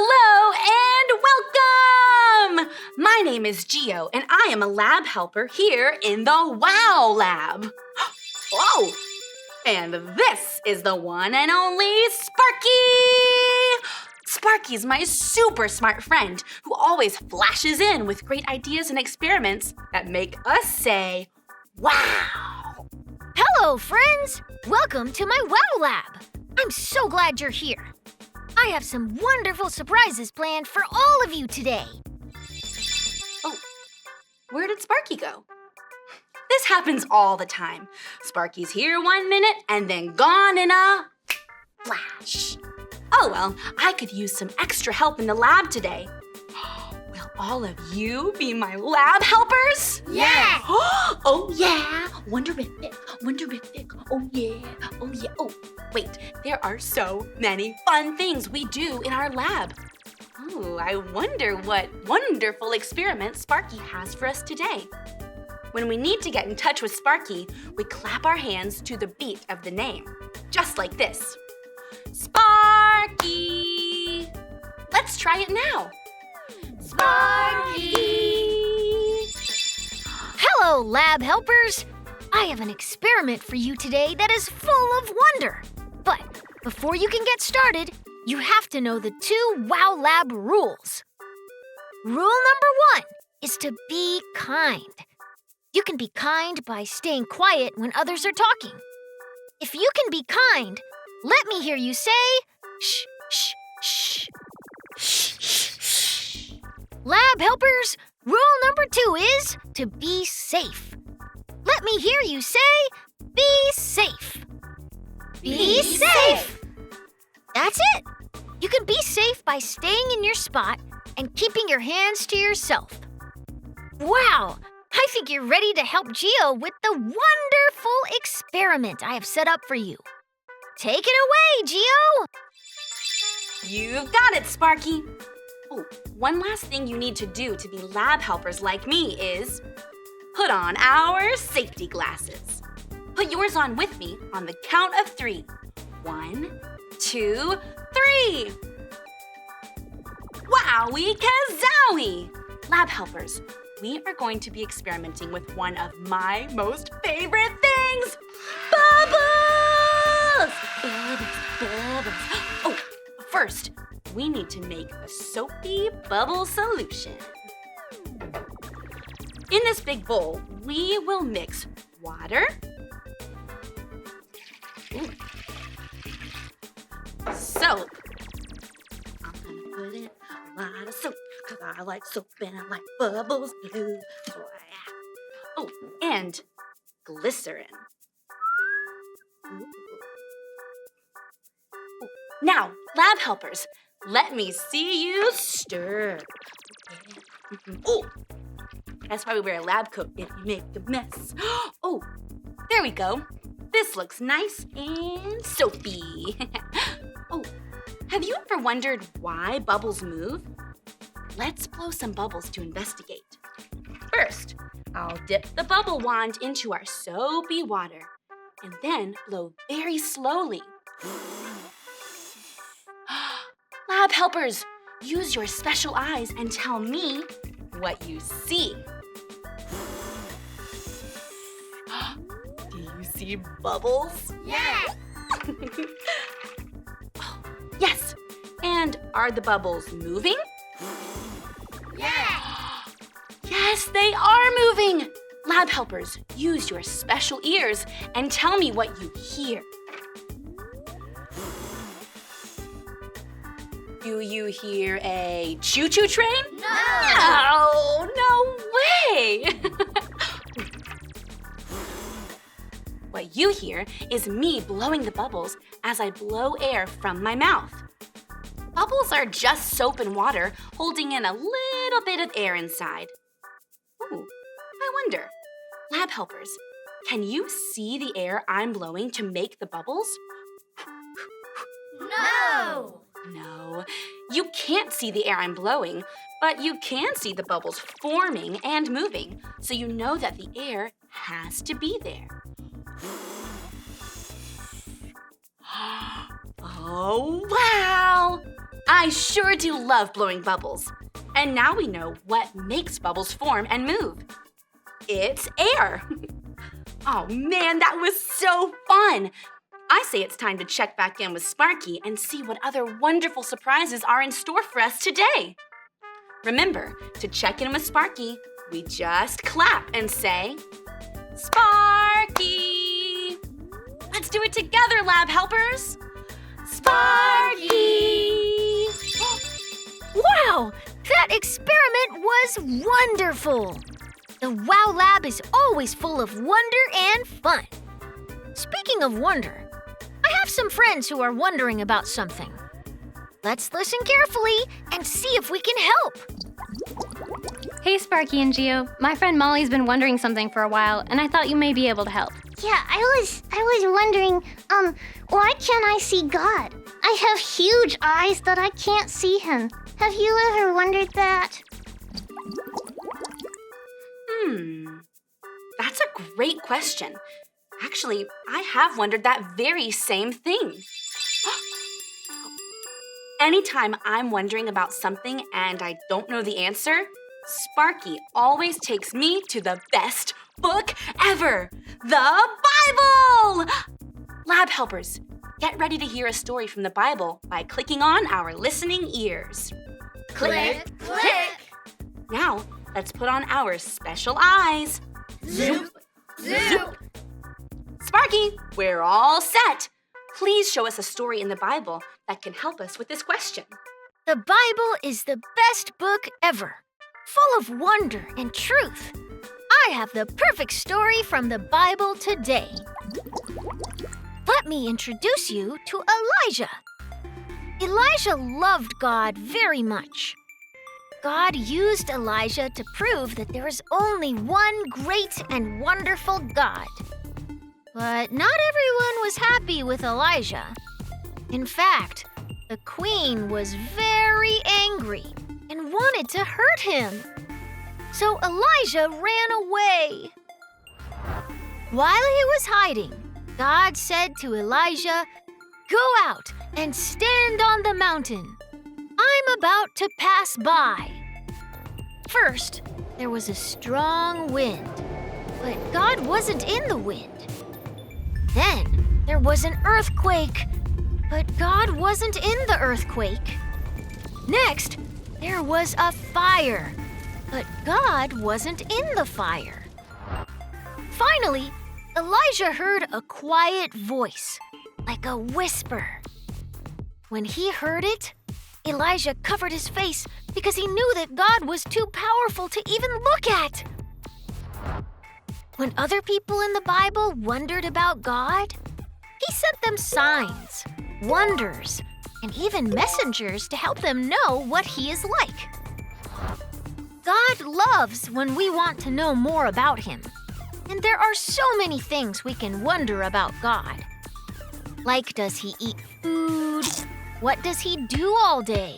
Hello and welcome! My name is Gio, and I am a lab helper here in the WOW Lab. Whoa! And this is the one and only Sparky! Sparky's my super smart friend who always flashes in with great ideas and experiments that make us say, wow! Hello, friends! Welcome to my WOW Lab. I'm so glad you're here. I have some wonderful surprises planned for all of you today. Oh, where did Sparky go? This happens all the time. Sparky's here 1 minute and then gone in a flash. Oh well, I could use some extra help in the lab today. Will all of you be my lab helpers? Yes! Oh yeah, wonderific, wonderific, oh yeah, oh yeah. Oh, wait, there are so many fun things we do in our lab. Oh, I wonder what wonderful experiment Sparky has for us today. When we need to get in touch with Sparky, we clap our hands to the beat of the name, just like this. Sparky! Let's try it now. Sparky! Hello, lab helpers! I have an experiment for you today that is full of wonder. But before you can get started, you have to know the 2 WOW Lab rules. Rule number 1 is to be kind. You can be kind by staying quiet when others are talking. If you can be kind, let me hear you say, shh, shh, shh. Shh, shh, shh. Lab helpers, rule number 2 is to be safe. Let me hear you say, be safe. Be safe! That's it. You can be safe by staying in your spot and keeping your hands to yourself. Wow! I think you're ready to help Gio with the wonderful experiment I have set up for you. Take it away, Gio! You've got it, Sparky. Oh, one last thing you need to do to be lab helpers like me is put on our safety glasses. Put yours on with me on the count of 3. 1, 2, 3. Wowie kazowie! Lab helpers, we are going to be experimenting with one of my most favorite things, bubbles! Bubbles, bubbles. Oh, first, we need to make a soapy bubble solution. In this big bowl, we will mix water, soap. I'm gonna put in a lot of soap, 'cause I like soap and I like bubbles blue. Oh, and glycerin. Ooh. Now, lab helpers, let me see you stir. Oh, that's why we wear a lab coat if you make a mess. Oh, there we go. This looks nice and soapy. Oh, have you ever wondered why bubbles move? Let's blow some bubbles to investigate. First, I'll dip the bubble wand into our soapy water and then blow very slowly. Lab helpers, use your special eyes and tell me what you see. Do you see bubbles? Yes! Yes. And are the bubbles moving? Yes! Yes, they are moving. Lab helpers, use your special ears and tell me what you hear. Do you hear a choo-choo train? No! No way! What you hear is me blowing the bubbles as I blow air from my mouth. Bubbles are just soap and water holding in a little bit of air inside. Ooh, I wonder, lab helpers, can you see the air I'm blowing to make the bubbles? No! No, you can't see the air I'm blowing, but you can see the bubbles forming and moving, so you know that the air has to be there. Oh, wow! I sure do love blowing bubbles. And now we know what makes bubbles form and move. It's air. Oh man, that was so fun. I say it's time to check back in with Sparky and see what other wonderful surprises are in store for us today. Remember, to check in with Sparky, we just clap and say, Sparky! Let's do it together, lab helpers! Sparky! Wow! That experiment was wonderful! The Wow Lab is always full of wonder and fun. Speaking of wonder, I have some friends who are wondering about something. Let's listen carefully and see if we can help. Hey, Sparky and Geo. My friend Molly's been wondering something for a while, and I thought you may be able to help. Yeah, I was wondering, why can't I see God? I have huge eyes that I can't see him. Have you ever wondered that? That's a great question. Actually, I have wondered that very same thing. Anytime I'm wondering about something and I don't know the answer, Sparky always takes me to the best book ever, the Bible! Lab helpers, get ready to hear a story from the Bible by clicking on our listening ears. Click, click. Now, let's put on our special eyes. Zoop, zoop. Sparky, we're all set. Please show us a story in the Bible that can help us with this question. The Bible is the best book ever, full of wonder and truth. I have the perfect story from the Bible today. Let me introduce you to Elijah. Elijah loved God very much. God used Elijah to prove that there is only one great and wonderful God. But not everyone was happy with Elijah. In fact, the queen was very angry and wanted to hurt him. So Elijah ran away. While he was hiding, God said to Elijah, "Go out and stand on the mountain. I'm about to pass by." First, there was a strong wind, but God wasn't in the wind. Then there was an earthquake, but God wasn't in the earthquake. Next, there was a fire, but God wasn't in the fire. Finally, Elijah heard a quiet voice, like a whisper. When he heard it, Elijah covered his face because he knew that God was too powerful to even look at. When other people in the Bible wondered about God, he sent them signs, wonders, and even messengers to help them know what he is like. God loves when we want to know more about him. And there are so many things we can wonder about God. Like, does he eat food? What does he do all day?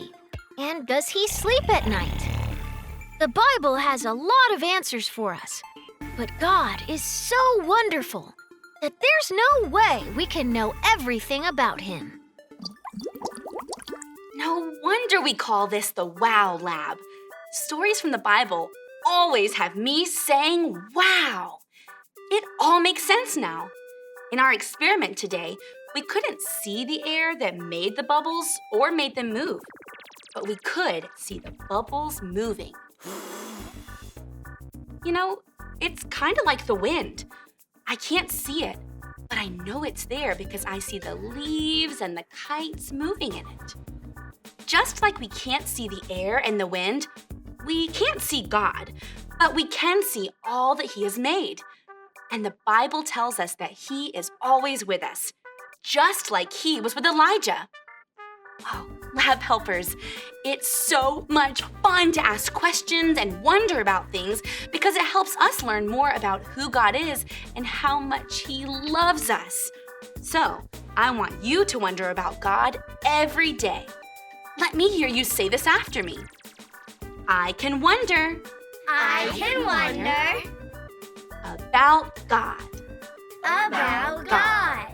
And does he sleep at night? The Bible has a lot of answers for us. But God is so wonderful that there's no way we can know everything about him. No wonder we call this the Wow Lab. Stories from the Bible always have me saying wow. It all makes sense now. In our experiment today, we couldn't see the air that made the bubbles or made them move, but we could see the bubbles moving. You know, it's kind of like the wind. I can't see it, but I know it's there because I see the leaves and the kites moving in it. Just like we can't see the air and the wind, we can't see God, but we can see all that he has made. And the Bible tells us that he is always with us, just like he was with Elijah. Oh, lab helpers, it's so much fun to ask questions and wonder about things because it helps us learn more about who God is and how much he loves us. So, I want you to wonder about God every day. Let me hear you say this after me. I can wonder. I can wonder About God. about God.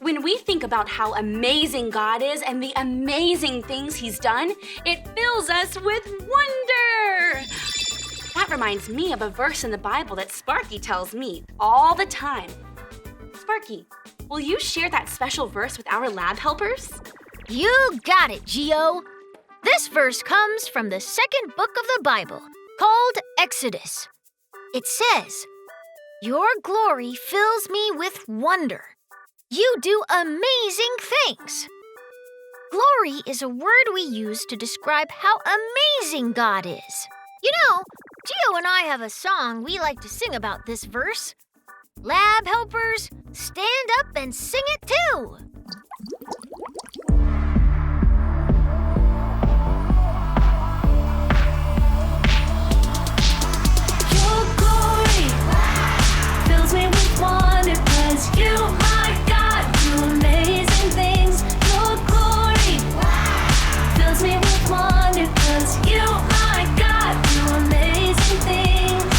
When we think about how amazing God is and the amazing things He's done, it fills us with wonder. That reminds me of a verse in the Bible that Sparky tells me all the time. Sparky, will you share that special verse with our lab helpers? You got it, Geo. This verse comes from the second book of the Bible, called Exodus. It says, "Your glory fills me with wonder. You do amazing things." Glory is a word we use to describe how amazing God is. You know, Geo and I have a song we like to sing about this verse. Lab helpers, stand up and sing it too. Your glory fills me with wonder, 'cause you, my God, do amazing things. Your glory fills me with wonder, 'cause you, my God, do amazing things.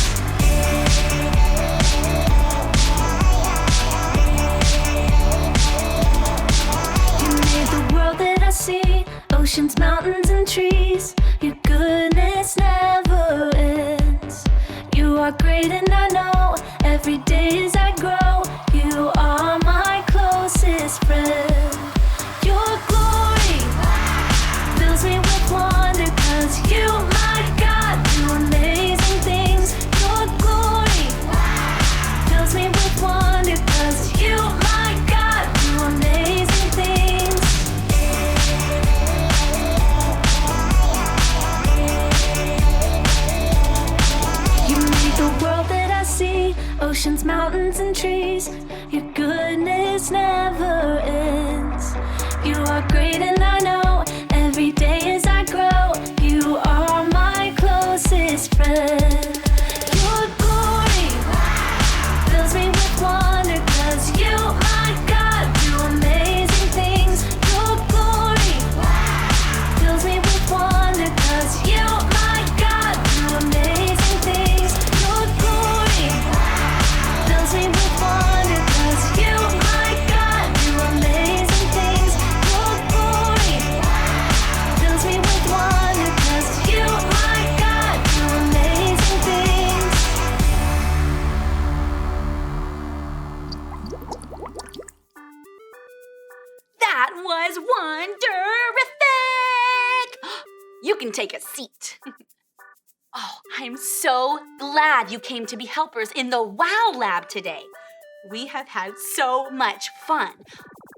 You made the world that I see, oceans, mountains, and trees. Your goodness never ends. You are great and I know every day as I grow, you are my closest friend. Your glory fills me with wonder, 'cause you, my God, do amazing things. Your glory fills me with wonder, 'cause you, my God, do amazing things. You made the world that I see, oceans, mountains, and trees. Your goodness never ends. You are great and I know every day as I grow, you are my closest friend. Your glory fills me with wonder, 'cause you, my God, do amazing things. Your glory fills me with wonder, 'cause you, my God, do amazing things. Your glory fills me with wonder, 'cause you, my God, do amazing things. Your glory fills me with wonder, 'cause you, my God, do amazing things. That was wonderific! You can take a seat. Oh, I'm so glad you came to be helpers in the Wow Lab today. We have had so much fun,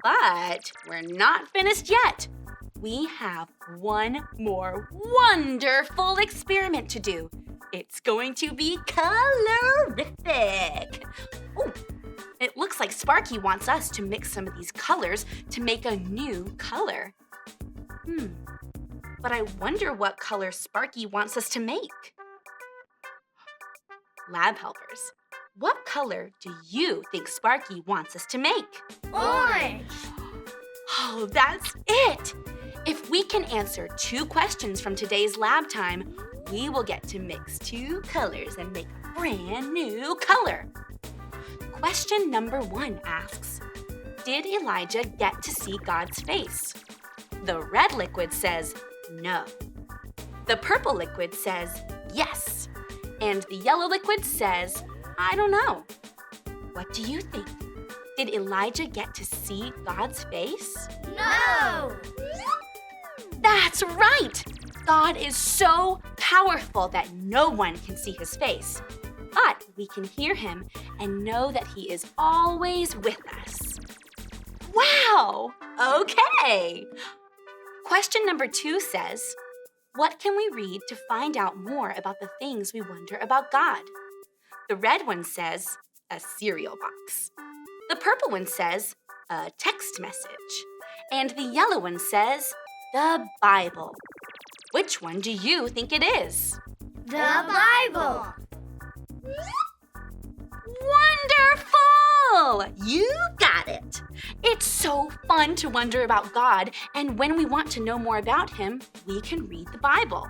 but we're not finished yet. We have one more wonderful experiment to do. It's going to be colorific. Oh, it looks like Sparky wants us to mix some of these colors to make a new color. But I wonder what color Sparky wants us to make. Lab helpers, what color do you think Sparky wants us to make? Orange. Oh, that's it! If we can answer 2 questions from today's lab time, we will get to mix 2 colors and make a brand new color. Question number 1 asks, did Elijah get to see God's face? The red liquid says no. The purple liquid says yes. And the yellow liquid says, I don't know. What do you think? Did Elijah get to see God's face? No. That's right! God is so powerful that no one can see his face. But we can hear him and know that he is always with us. Wow! Okay! Question number 2 says, what can we read to find out more about the things we wonder about God? The red one says, a cereal box. The purple one says, a text message. And the yellow one says, the Bible. Which one do you think it is? The Bible. Wonderful! You got it! It's so fun to wonder about God, and when we want to know more about Him, we can read the Bible.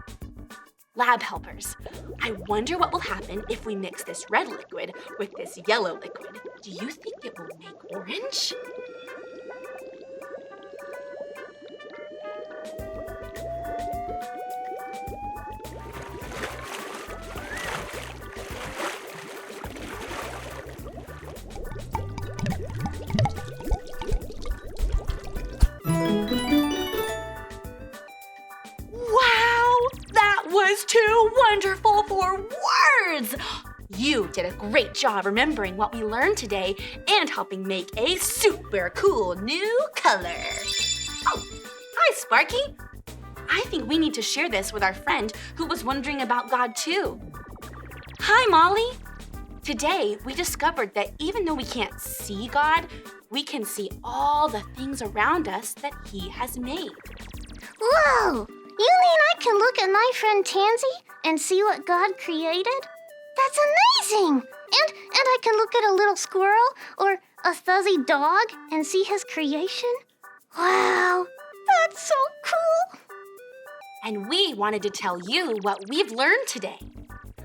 Lab helpers, I wonder what will happen if we mix this red liquid with this yellow liquid. Do you think it will make orange? is too wonderful for words! You did a great job remembering what we learned today and helping make a super cool new color. Oh, hi, Sparky. I think we need to share this with our friend who was wondering about God too. Hi, Molly. Today, we discovered that even though we can't see God, we can see all the things around us that He has made. Whoa! You mean I can look at my friend Tansy and see what God created? That's amazing! And I can look at a little squirrel or a fuzzy dog and see his creation? Wow, that's so cool! And we wanted to tell you what we've learned today.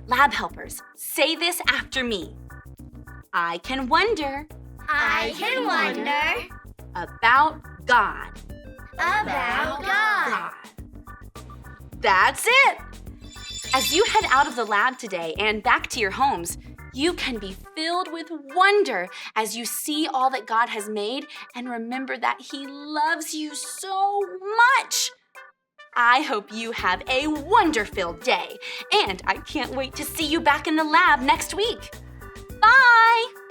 Lab helpers, say this after me. I can wonder. I can wonder About God. about God. That's it! As you head out of the lab today and back to your homes, you can be filled with wonder as you see all that God has made and remember that He loves you so much. I hope you have a wonder-filled day, and I can't wait to see you back in the lab next week. Bye!